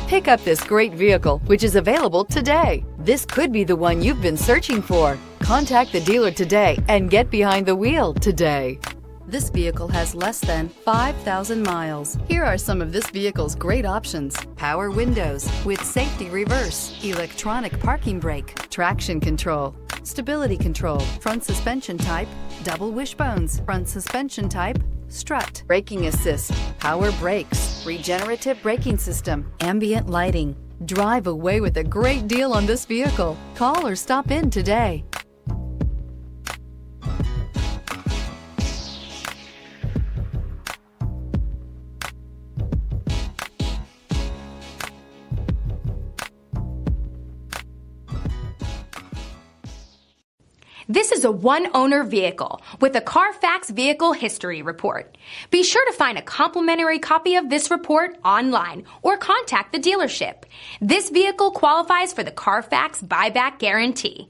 Pick up this great vehicle, which is available today. This could be the one you've been searching for. Contact the dealer today and get behind the wheel today. This vehicle has less than 5,000 miles. Here are some of this vehicle's great options: power windows with safety reverse, electronic parking brake, traction control, stability control, front suspension type, double wishbones, front suspension type, strut, braking assist, power brakes, regenerative braking system, ambient lighting. Drive away with a great deal on this vehicle. Call or stop in today. This is a one-owner vehicle with a Carfax Vehicle History Report. Be sure to find a complimentary copy of this report online or contact the dealership. This vehicle qualifies for the Carfax Buyback Guarantee.